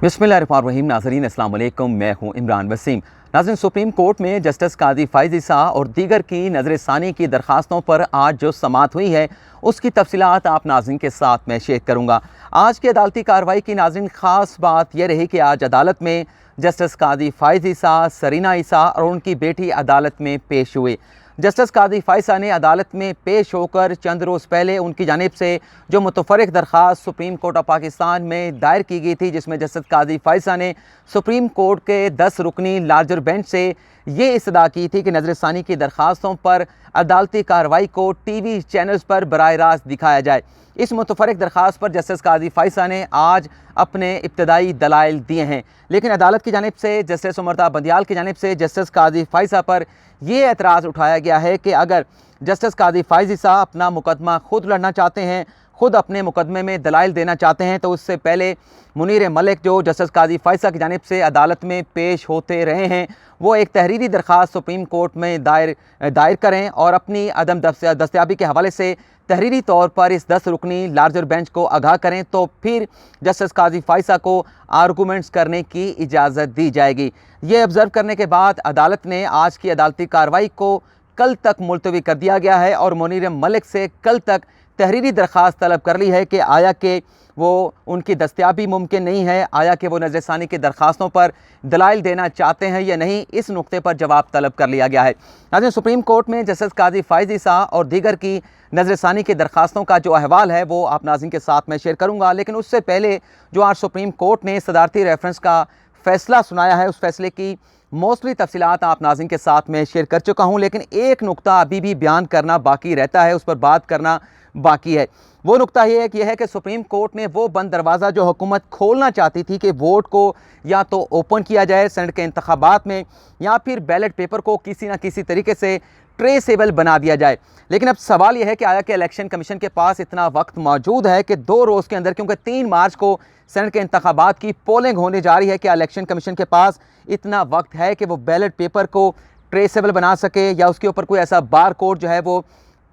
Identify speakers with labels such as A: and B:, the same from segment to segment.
A: बिस्मिल्लाहिर्रहमानिर्रहीम। नाज़रीन अस्सलाम वालेकुम, मैं हूँ इमरान वसीम। नाज़रीन, सुप्रीम कोर्ट में जस्टिस काजी फ़ाइज़ ईसा और दीगर की नज़र सानी की दरख्वास्तों पर आज जो समाअत हुई है उसकी तफसीलात आप नाज़रीन के साथ मैं शेयर करूँगा। आज की अदालती कार्रवाई की नाज़रीन ख़ास बात यह रही कि आज अदालत में जस्टिस काजी फ़ाइज़ ईसा, सरीना ईसा और उनकी बेटी अदालत में पेश हुए। जस्टिस काजी फ़ाइज़ा ने अदालत में पेश होकर चंद रोज़ पहले उनकी जानिब से जो मुतफ़र्रिक़ दरख्वास्त सुप्रीम कोर्ट ऑफ पाकिस्तान में दायर की गई थी, जिसमें जस्टिस काजी फ़ाइज़ा ने सुप्रीम कोर्ट के 10 रुकनी लार्जर बेंच से ये इस्तदा की थी कि नज़रसानी की दरख्वास्तों पर अदालती कार्रवाई को टीवी चैनल्स पर बराह रास्त दिखाया जाए। इस मुतफ़र्रिक़ दरख्वास्त पर जस्टिस काजी फ़ाइज़ा ने आज अपने इब्तदाई दलाइल दिए हैं, लेकिन अदालत की जानिब से जस्टिस उमरता बंदियाल की जानिब से जस्टिस काजी फ़ाइज़ा पर यह एतराज़ उठाया गया है कि अगर जस्टिस काजी फ़ाइज़ ईसा अपना मुकदमा खुद लड़ना चाहते हैं, खुद अपने मुकदमे में दलाइल देना चाहते हैं, तो उससे पहले मुनीर मलिक जो जस्टिस काजी फ़ाइज़ा की जानिब से अदालत में पेश होते रहे हैं, वो एक तहरीरी दरख्वास्त सुप्रीम कोर्ट में दायर करें और अपनी अदम दस्तयाबी के हवाले से तहरीरी तौर पर इस 10 रुकनी लार्जर बेंच को आगाह करें, तो फिर जस्टिस काजी फ़ाइज़ा को आर्गूमेंट्स करने की इजाज़त दी जाएगी। ये ऑब्ज़र्व करने के बाद अदालत ने आज की अदालती कार्रवाई को कल तक मुलतवी कर दिया गया है और मुनीर मलिक से कल तक तहरीरी दरख्वास्त तलब कर ली है कि आया कि वो उनकी दस्तयाबी मुमकिन नहीं है, आया कि वो नज़रसानी की दरख्वास्तों पर दलाइल देना चाहते हैं या नहीं, इस नुक्ते पर जवाब तलब कर लिया गया है। नाज़रीन, सुप्रीम कोर्ट में जस्टिस काजी फ़ाइज़ ईसा और दीगर की नज़रसानी की दरख्वास्तों का जो अहवाल है वो आप नाज़रीन के साथ मैं शेयर करूँगा, लेकिन उससे पहले जो आज सुप्रीम कोर्ट ने सदारती रेफरेंस का फ़ैसला सुनाया है, उस फैसले की मोस्टली तफसीलात आप नाज़रीन के साथ मैं शेयर कर चुका हूँ, लेकिन एक नुक्ता अभी भी बयान करना बाकी रहता है, उस पर बात करना बाकी है। वो नुक्ता यह है कि सुप्रीम कोर्ट ने वो बंद दरवाज़ा जो हुकूमत खोलना चाहती थी कि वोट को या तो ओपन किया जाए सेनेट के इंतखाबात में या फिर बैलेट पेपर को किसी न किसी तरीके से ट्रेसेबल बना दिया जाए। लेकिन अब सवाल यह है कि आया कि इलेक्शन कमीशन के पास इतना वक्त मौजूद है कि 2 रोज़ के अंदर, क्योंकि 3 मार्च को सेनेट के इंतखाबात की पोलिंग होने जा रही है, कि इलेक्शन कमीशन के पास इतना वक्त है कि वो बैलेट पेपर को ट्रेसेबल बना सके या उसके ऊपर कोई ऐसा बार कोड जो है वो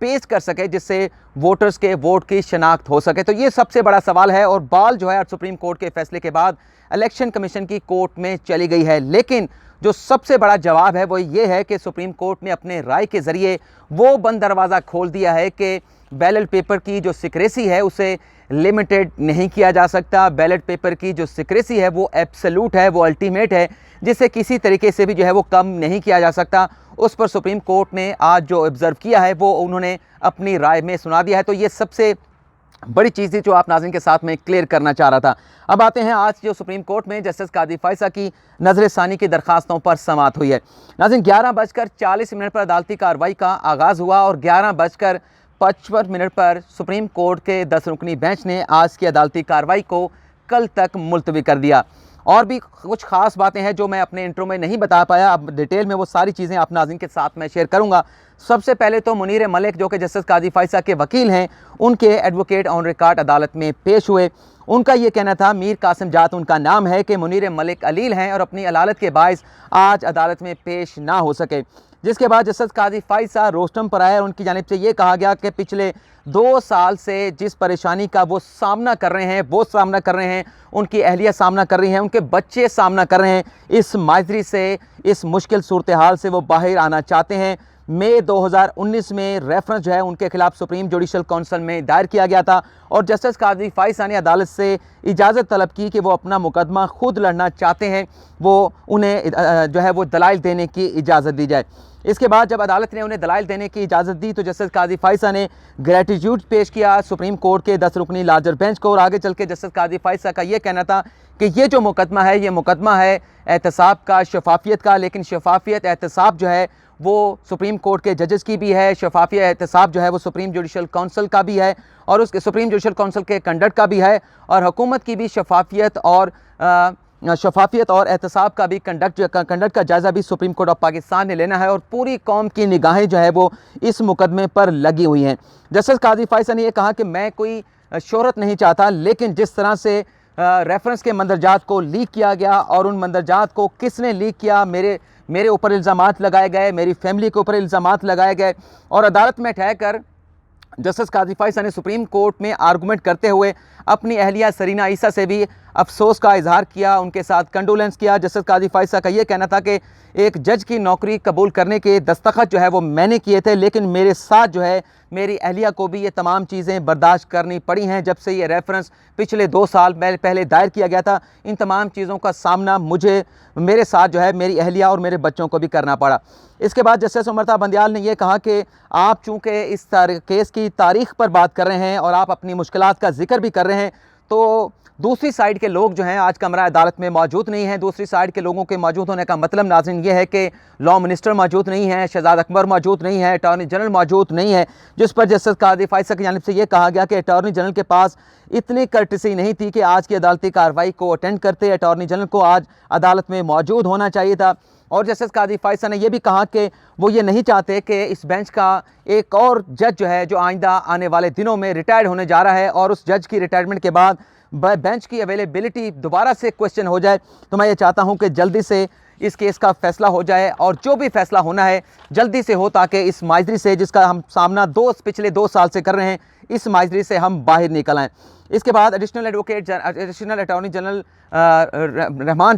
A: पेश कर सके जिससे वोटर्स के वोट की शनाख्त हो सके। तो ये सबसे बड़ा सवाल है और बाल जो है आज सुप्रीम कोर्ट के फैसले के बाद इलेक्शन कमीशन की कोर्ट में चली गई है। लेकिन जो सबसे बड़ा जवाब है वो ये है कि सुप्रीम कोर्ट ने अपने राय के ज़रिए वो बंद दरवाज़ा खोल दिया है कि बैलेट पेपर की जो सिक्रेसी है उसे लिमिटेड नहीं किया जा सकता। बैलेट पेपर की जो सिक्रेसी है वो एब्सोल्यूट है, वो अल्टीमेट है, जिसे किसी तरीके से भी जो है वो कम नहीं किया जा सकता। उस पर सुप्रीम कोर्ट ने आज जो ऑब्ज़र्व किया है वो उन्होंने अपनी राय में सुना दिया है। तो ये सबसे बड़ी चीज़ थी जो आप नाज़रीन के साथ में क्लियर करना चाह रहा था। अब आते हैं आज जो सुप्रीम कोर्ट में जस्टिस काजी फ़ाइज़ा की नज़रसानी की दरख्वास्तों पर समाअत हुई है। नाज़रीन, 11:40 पर अदालती कार्रवाई का आगाज़ हुआ और 11:55 पर सुप्रीम कोर्ट के 10 रुकनी बेंच ने आज की अदालती कार्रवाई को कल तक मुलतवी कर दिया। और भी कुछ ख़ास बातें हैं जो मैं अपने इंट्रो में नहीं बता पाया, अब डिटेल में वो सारी चीज़ें आप नाज़रीन के साथ मैं शेयर करूंगा। सबसे पहले तो मुनीर मलिक जो कि जस्टिस काजी फ़ाइज़ा के वकील हैं, उनके एडवोकेट ऑन रिकॉर्ड अदालत में पेश हुए। उनका ये कहना था, मीर कासिम जात उनका नाम है, कि मुनीर मलिक अलील हैं और अपनी अदालत के बायस आज अदालत में पेश ना हो सके। जिसके बाद जस्टिस काजी फ़ाइज़ा रोस्टम पर आए और उनकी जानिब से ये कहा गया कि पिछले 2 साल से जिस परेशानी का वो सामना कर रहे हैं, उनकी अहलिया सामना कर रही हैं, उनके बच्चे सामना कर रहे हैं, इस माजरी से, इस मुश्किल सूरत हाल से वो बाहर आना चाहते हैं। मई 2019 में रेफरेंस जो है उनके खिलाफ सुप्रीम जुडिशल काउंसिल में दायर किया गया था और जस्टिस काजी फ़ाइज़ा ने अदालत से इजाज़त तलब की कि वो अपना मुकदमा खुद लड़ना चाहते हैं, वो उन्हें जो है वो दलाइल देने की इजाज़त दी जाए। इसके बाद जब अदालत ने उन्हें दलाइल देने की इजाज़त दी तो जस्टिस काजी फ़ाइज़ा ने ग्रेटिट्यूड पेश किया सुप्रीम कोर्ट के 10 रुकनी लार्जर बेंच को और आगे चल के जस्टिस काजी फ़ाइज़ा का ये कहना था कि ये जो मुकदमा है ये मुकदमा है एहतसाब का, शफाफियत का, लेकिन शफाफियत एहतसाब जो है वो सुप्रीम कोर्ट के जजेस की भी है, शफाफियत एहतसाब जो है वो सुप्रीम जुडिशल काउंसिल का भी है और उसके सुप्रीम जुडिशल काउंसिल के कंडक्ट का भी है और हुकूमत की भी शफाफियत और एहतसाब का भी कंडक्ट का जायज़ा भी सुप्रीम कोर्ट ऑफ पाकिस्तान ने लेना है और पूरी कौम की निगाहें जो है वो इस मुकदमे पर लगी हुई हैं। जस्टिस काजी फ़ाइज़ा ने यह कहा कि मैं कोई शोहरत नहीं चाहता, लेकिन जिस तरह से रेफरेंस के मंदरजात को लीक किया गया और उन मंदरजात को किसने लीक किया, मेरे ऊपर इल्ज़ामात लगाए गए, मेरी फैमिली के ऊपर इल्ज़ामात लगाए गए और अदालत में ठहर कर जस्टिस काजी फाइसा ने सुप्रीम कोर्ट में आर्गूमेंट करते हुए अपनी अहलिया सरीना ईसा से भी अफसोस का इजहार किया, उनके साथ कंडोलेंस किया। जस्टिस काजी फाइसा का ये कहना था कि एक जज की नौकरी कबूल करने के दस्तखत जो है वो मैंने किए थे, लेकिन मेरे साथ जो है मेरी अहलिया को भी ये तमाम चीज़ें बर्दाश्त करनी पड़ी हैं। जब से ये रेफरेंस पिछले 2 साल पहले दायर किया गया था, इन तमाम चीज़ों का सामना मेरे साथ जो है मेरी अहलिया और मेरे बच्चों को भी करना पड़ा। इसके बाद जस्टिस उमरता बंदियाल ने यह कहा कि आप चूँकि इस केस की तारीख़ पर बात कर रहे हैं और आप अपनी मुश्किलात का जिक्र भी कर रहे हैं, तो दूसरी साइड के लोग जो हैं आज कमरा अदालत में मौजूद नहीं हैं। दूसरी साइड के लोगों के मौजूद होने का मतलब नाज़रीन ये है कि लॉ मिनिस्टर मौजूद नहीं है, शहजाद अकबर मौजूद नहीं है, अटॉर्नी जनरल मौजूद नहीं है, जिस पर जस्टिस काजी फाइसा की जानिब से ये कहा गया कि अटॉर्नी जनरल के पास इतनी कर्टसी नहीं थी कि आज की अदालती कार्रवाई को अटेंड करते। अटॉर्नी जनरल को आज अदालत में मौजूद होना चाहिए था। और जस्टिस काजी फाइसा ने यह भी कहा कि वो ये नहीं चाहते कि इस बेंच का एक और जज जो है जो आइंदा आने वाले दिनों में रिटायर्ड होने जा रहा है और उस जज की रिटायरमेंट के बाद बेंच की अवेलेबिलिटी दोबारा से क्वेश्चन हो जाए। तो मैं ये चाहता हूँ कि जल्दी से इस केस का फैसला हो जाए और जो भी फैसला होना है जल्दी से हो, ताकि इस माजरी से जिसका हम सामना पिछले 2 साल से कर रहे हैं, इस माजरी से हम बाहर निकल आएँ। इसके बाद additional attorney general Rahman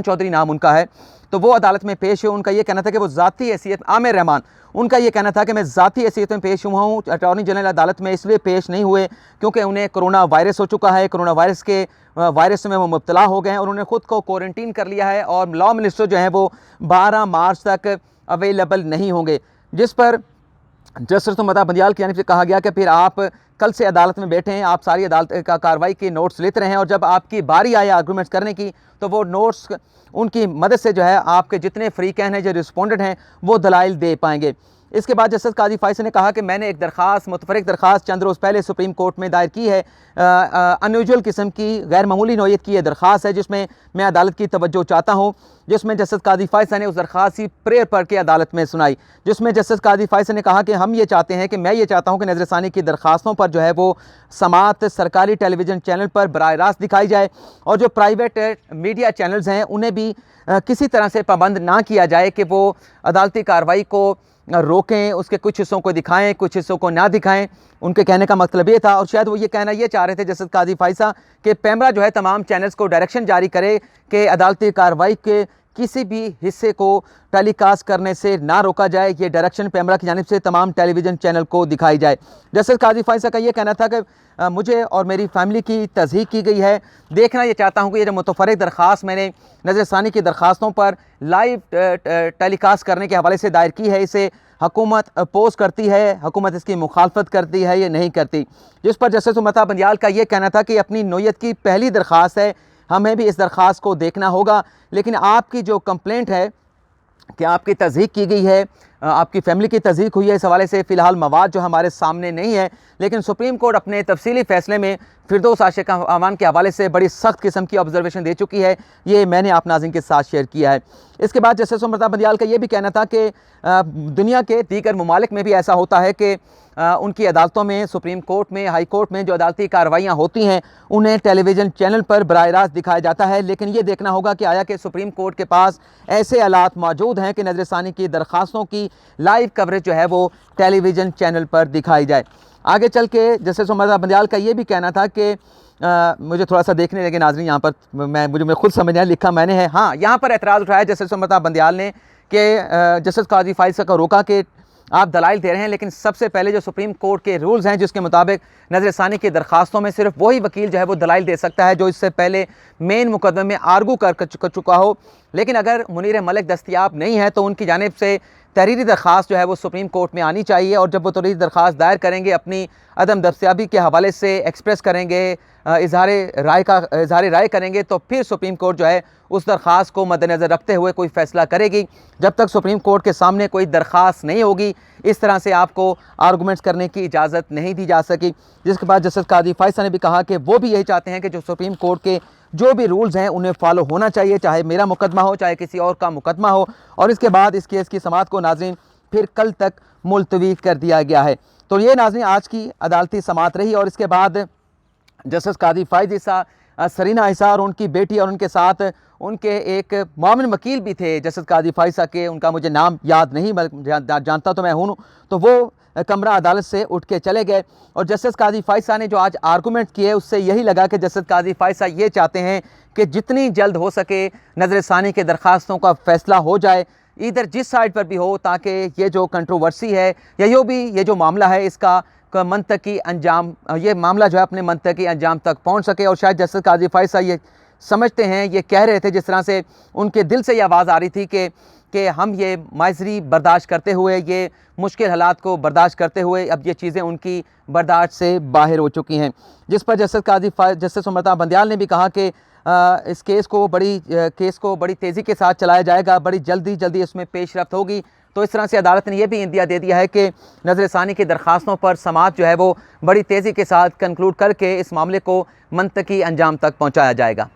A: Chaudhary नाम उनका है, तो वो अदालत में पेश हुए। उनका ये कहना था कि वो ज़ाती हैसियत आमिर रहमान, उनका ये कहना था कि मैं ज़ाती हैसियत में पेश हुआ हूँ। अटॉर्नी जनरल अदालत में इसलिए पेश नहीं हुए क्योंकि उन्हें कोरोना वायरस हो चुका है, कोरोना वायरस में वो मुब्तला हो गए हैं और उन्होंने ख़ुद को क्वारंटीन कर लिया है और लॉ मिनिस्टर जो हैं वो 12 मार्च तक अवेलेबल नहीं होंगे। जिस पर जस्टिस उमरता बंदियाल की जानिब से कहा गया कि फिर आप कल से अदालत में बैठे हैं, आप सारी अदालत का कार्रवाई के नोट्स लेते रहें और जब आपकी बारी आए आर्गूमेंट्स करने की तो वो नोट्स उनकी मदद से जो है आपके जितने फ्रीकैन हैं, जो रिस्पोंडेंट हैं, वो दलाइल दे पाएंगे। इसके बाद जस्टिस काजी फाइसा ने कहा कि मैंने एक दरख्वास्त मुतफरिक दरख्वास्त चंद रोज़ पहले सुप्रीम कोर्ट में दायर की है। अनयूजुअल किस्म की गैर मामूली नौयत की यह दरख्वास्त है जिसमें मैं अदालत की तवज्जो चाहता हूँ, जिसमें जस्टिस काजी फाइसा ने उस दरख्वास्त की प्रेयर पढ़ के अदालत में सुनाई, जिसमें जस्टिस काजी फाइसा ने कहा कि मैं ये चाहता हूँ कि नज़रसानी की दरख्वास्तों पर जो है वो समाअत सरकारी टेलीविज़न चैनल पर बराह रास्त दिखाई जाए और जो प्राइवेट मीडिया चैनल्स हैं उन्हें भी किसी तरह से पाबंद ना किया जाए कि वो अदालती कार्रवाई को रोकें, उसके कुछ हिस्सों को दिखाएं, कुछ हिस्सों को ना दिखाएं। उनके कहने का मतलब ये था और शायद वो ये कहना ये चाह रहे थे जस्टिस काजी फाइसा कि पैमरा जो है तमाम चैनल्स को डायरेक्शन जारी करे कि अदालती कार्रवाई के किसी भी हिस्से को टेलीकास्ट करने से ना रोका जाए। ये डायरेक्शन पैमरा की जानिब से तमाम टेलीविज़न चैनल को दिखाई जाए। जस्टिस काजी फाइसा का ये कहना था कि मुझे और मेरी फैमिली की तस्दीक की गई है। देखना ये चाहता हूँ कि ये जो मुतफरिक दरख्वास्त मैंने नज़रसानी की दरख्वास्तों पर लाइव टेलीकास्ट करने के हवाले से दायर की है, इसे हुकूमत अपोज करती है, हुकूमत इसकी मुखालफत करती है या नहीं करती। जिस पर जस्टिस उमरता बंदियाल का ये कहना था कि अपनी नौयत की पहली दरख्वास्त है, हमें भी इस दरख्वास्त को देखना होगा, लेकिन आपकी जो कंप्लेंट है कि आपकी तस्दीक की गई है, आपकी फैमिली की तस्दीक हुई है, इस हवाले से फ़िलहाल मवाद जो हमारे सामने नहीं है, लेकिन सुप्रीम कोर्ट अपने तफसीली फ़ैसले में फिरदौस आशिक अमान के हवाले से बड़ी सख्त किस्म की ऑब्जर्वेशन दे चुकी है। ये मैंने आप नाज़रीन के साथ शेयर किया है। इसके बाद जस्टिस उमरता बंदियाल का ये भी कहना था कि दुनिया के दीगर ममालिक में भी ऐसा होता है कि उनकी अदालतों में, सुप्रीम कोर्ट में, हाई कोर्ट में जो अदालती कार्रवाइयाँ होती हैं उन्हें टेलीविज़न चैनल पर बराह रास्त दिखाया जाता है, लेकिन ये देखना होगा कि आया कि सुप्रीम कोर्ट के पास ऐसे आलात मौजूद हैं कि नज़रसानी की दरख्वास्तों की लाइव कवरेज जो है वो टेलीविज़न चैनल पर दिखाई जाए। आगे चल के जस्टिस उमरता बंदियाल का ये भी कहना था कि मुझे थोड़ा सा देखने लगे नाज़रीन, यहाँ पर मुझे खुद समझ नहीं लिखा मैंने है। हाँ, यहाँ पर एतराज़ उठाया जस्टिस उमरता बंदियाल ने कि जस्टिस काजी फाइसा को रोका कि आप दलाइल दे रहे हैं, लेकिन सबसे पहले जो सुप्रीम कोर्ट के रूल्स हैं जिसके मुताबिक नज़रसानी की दरख्वास्तों में सिर्फ वही वकील जो है वो दलाइल दे सकता है जो इससे पहले मेन मुकदमे में आर्गू कर चुका हो। लेकिन अगर मुनीर मलिक दस्तयाब नहीं है तो उनकी जानिब से तहरीरी दरख्वास्त जो है वो सुप्रीम कोर्ट में आनी चाहिए और जब वो तहरीरी दरख्वास्त दायर करेंगे, अपनी अदम दस्तयाबी के हवाले से एक्सप्रेस करेंगे, इजहार राय करेंगे, तो फिर सुप्रीम कोर्ट जो है उस दरख्वास्त को मद्देनज़र रखते हुए कोई फ़ैसला करेगी। जब तक सुप्रीम कोर्ट के सामने कोई दरख्वास्त नहीं होगी, इस तरह से आपको आर्गूमेंट्स करने की इजाज़त नहीं दी जा सकी। जिसके बाद जस्टिस काजी फाइसा ने भी कहा कि वो भी यही चाहते हैं कि जो सुप्रीम कोर्ट के जो भी रूल्स हैं उन्हें फॉलो होना चाहिए, चाहे मेरा मुकदमा हो, चाहे किसी और का मुकदमा हो। और इसके बाद इस केस की समाअत को नाज़रीन फिर कल तक मुलतवी कर दिया गया है। तो ये नाज़रीन आज की अदालती समाअत रही और इसके बाद जस्टिस काजी फाइसा, सरीना ईसा और उनकी बेटी और उनके साथ उनके एक मामून वकील भी थे जस्टिस काजी फाइसा के, उनका मुझे नाम याद नहीं, जानता तो मैं हूँ, तो वो कमरा अदालत से उठ के चले गए। और जस्टिस काजी फ़ाइज़ साहब ने जो आज आर्गूमेंट किए उससे यही लगा कि जस्टिस काजी फ़ाइज़ साहब ये चाहते हैं कि जितनी जल्द हो सके नज़रसानी के दरख्वास्तों का फ़ैसला हो जाए, इधर जिस साइड पर भी हो, ताकि ये जो कंट्रोवर्सी है या ये जो मामला है इसका मंतकी अंजाम, ये मामला जो है अपने मंतकी अंजाम तक पहुँच सके। और शायद जस्टिस काजी फ़ाइज़ साहब ये समझते हैं, ये कह रहे थे, जिस तरह से उनके दिल से ये आवाज़ आ रही थी कि हम ये माजरी बर्दाश्त करते हुए, ये मुश्किल हालात को बर्दाश्त करते हुए अब ये चीज़ें उनकी बर्दाश्त से बाहर हो चुकी हैं। जिस पर जस्टिस अमृता बंदयाल ने भी कहा कि इस केस को बड़ी तेज़ी के साथ चलाया जाएगा, बड़ी जल्दी इसमें पेशरफ्त होगी। तो इस तरह से अदालत ने यह भी इंदिया दे दिया है कि नज़रसानी की दरख्वास्तों पर समाअत जो है वो बड़ी तेज़ी के साथ कंक्लूड करके इस मामले को मंतकी अंजाम तक पहुँचाया जाएगा।